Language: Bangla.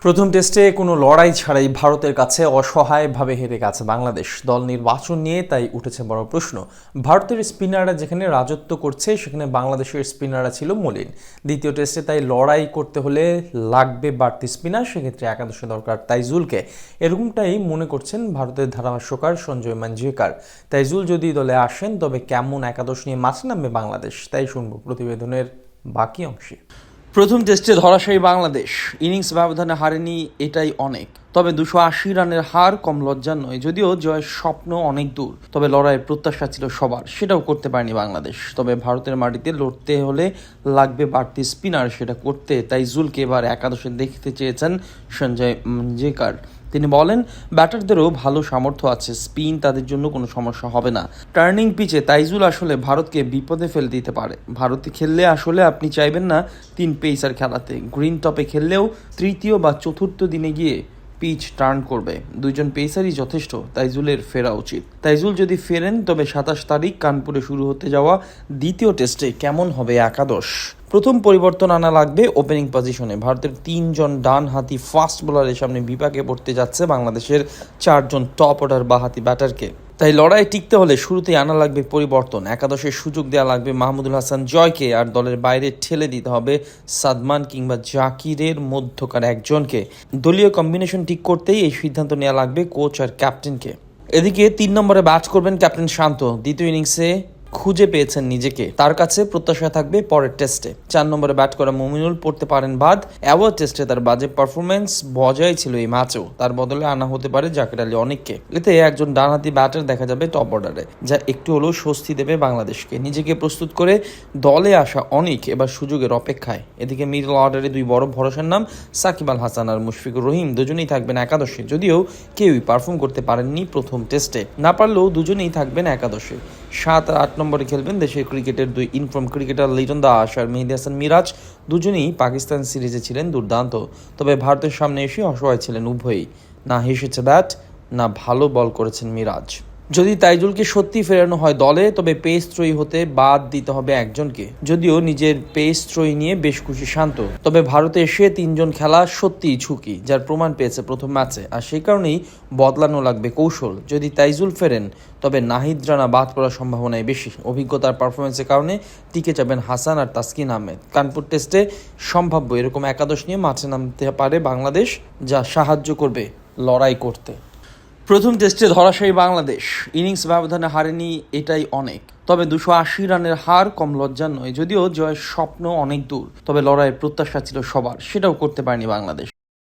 প্রথম টেস্টে কোনো লড়াই ছাড়াই ভারতের কাছে অসহায়ভাবে হেরে গেছে বাংলাদেশ। দল নির্বাচন নিয়ে তাই উঠেছে বড় প্রশ্ন। ভারতের স্পিনাররা যেখানে রাজত্ব করছে সেখানে বাংলাদেশের স্পিনাররা ছিল মলিন। দ্বিতীয় টেস্টে তাই লড়াই করতে হলে লাগবে বাড়তি স্পিনার, সেক্ষেত্রে একাদশে দরকার তাইজুলকে। এরকমটাই মনে করছেন ভারতের ধারাভাষ্যকার সঞ্জয় মাঞ্জরেকর। তাইজুল যদি দলে আসেন তবে কেমন একাদশ নিয়ে মাঠে নামবে বাংলাদেশ, তাই শুনব প্রতিবেদনের বাকি অংশে। প্রথম টেস্টে ধরাশায়ী বাংলাদেশ, ইনিংস ব্যবধানে হারেনি এটাই অনেক। তবে 280 রানের হার কম লজ্জার নয়। যদিও জয়ের স্বপ্ন অনেক দূর, তবে লড়াইয়ের প্রত্যাশা ছিল সবার, সেটাও করতে পারেনি বাংলাদেশ। তবে ভারতের মাটিতে লড়তে হলে লাগবে বাড়তি স্পিনার, সেটা করতে তাইজুলকে এবার একাদশে দেখতে চেয়েছেন সঞ্জয় মাঞ্জরেকর। তিনি বলেন, ব্যাটারদেরও ভালো সামর্থ্য আছে, স্পিন তাদের জন্য কোনো সমস্যা হবে না। টার্নিং পিচে তাইজুল আসলে ভারতকে বিপদে ফেলে দিতে পারে। ভারতে খেললে আসলে আপনি চাইবেন না 3 পেসার খেলাতে। গ্রিন টপে খেললেও তৃতীয় বা চতুর্থ দিনে গিয়ে পিচ টার্ন করবে। 2জন পেসারই যথেষ্ট, তাইজুলের ফেরা উচিত। তাইজুল যদি ফেরেন তবে 27 তারিখ কানপুরে শুরু হতে যাওয়া দ্বিতীয় টেস্টে কেমন হবে একাদশ। প্রথম পরিবর্তন আনা লাগবে ওপেনিং পজিশনে। ভারতের 3জন ডানহাতি ফাস্ট বোলারের সামনে বিপাকে পড়তে যাচ্ছে বাংলাদেশের 4জন টপ অর্ডার বাঁহাতি ব্যাটারকে। তাই লড়াই টিকতে হলে শুরুতেই আনা লাগবে পরিবর্তন। একাদশের সুযোগ দেওয়া লাগবে মাহমুদুল হাসান জয়কে, আর দলের বাইরে ঠেলে দিতে হবে সাদমান কিংবা জাকিরের মধ্যকার একজনকে। দলীয় কম্বিনেশন ঠিক করতেই এই সিদ্ধান্ত নেওয়া লাগবে কোচ আর ক্যাপ্টেনকে। এদিকে 3 নম্বরে ব্যাট করবেন ক্যাপ্টেন শান্ত। দ্বিতীয় ইনিংসে খুঁজে পেয়েছেন নিজেকে, তার কাছে প্রত্যাশা থাকবে পরের টেস্টে। 4 নম্বরে ব্যাট করা মুমিনুল পড়তে পারেন বাদ। অ্যাওয়ার্ড টেস্টে তার বাজে পারফরমেন্স বজায় ছিল এই ম্যাচেও। তার বদলে আনা হতে পারে জাকির আলী অনেককে। এতে একজন ডানহাতি ব্যাটার দেখা যাবে টপ অর্ডারে, যা একটু হলেও স্বস্তি দেবে বাংলাদেশকে। নিজেকে প্রস্তুত করে দলে আসা অনেক এবার সুযোগের অপেক্ষায়। এদিকে মিডল অর্ডারে 2 বড় ভরসার নাম সাকিব আল হাসান আর মুশফিকুর রহিম, দুজনেই থাকবেন একাদশে। যদিও কেউই পারফর্ম করতে পারেননি প্রথম টেস্টে, না পারলেও দুজনেই থাকবেন একাদশে। 7 আর 8 নম্বরে খেলবেন দেশের ক্রিকেটের 2 ইনফর্ম ক্রিকেটার লিটন দাস আর মেহেদী হাসান মিরাজ। দুজনেই পাকিস্তান সিরিজে ছিলেন দুর্দান্ত, তবে ভারতের সামনে এসে অসহায় ছিলেন উভয়ই। না হেসেছে ব্যাট, না ভালো বল করেছেন মিরাজ। যদি তাইজুলকে সত্যি ফেরানো হয় দলে, তবে পেস ত্রয়ী হতে বাদ দিতে হবে একজনকে। যদিও নিজের পেস ত্রয়ী নিয়ে বেশ খুশি শান্ত, তবে ভারতে এসে 3জন খেলা সত্যিই ঝুঁকি, যার প্রমাণ পেয়েছে প্রথম ম্যাচে। আর সেই কারণেই বদলানো লাগবে কৌশল। যদি তাইজুল ফেরেন তবে নাহিদ রানা বাদ পড়ার সম্ভাবনাই বেশি। অভিজ্ঞতার পারফরমেন্সের কারণে টিকে যাবেন হাসান আর তাসকিন আহমেদ। কানপুর টেস্টে সম্ভাব্য এরকম একাদশ নিয়ে মাঠে নামতে পারে বাংলাদেশ, যা সাহায্য করবে লড়াই করতে। প্রথম টেস্টে ধরাশায়ী বাংলাদেশ, ইনিংস ব্যবধানে হারেনি এটাই অনেক। তবে 280 রানের হার কম লজ্জার নয়। যদিও জয়ের স্বপ্ন অনেক দূর, তবে লড়াইয়ের প্রত্যাশা ছিল সবার, সেটাও করতে পারেনি বাংলাদেশ।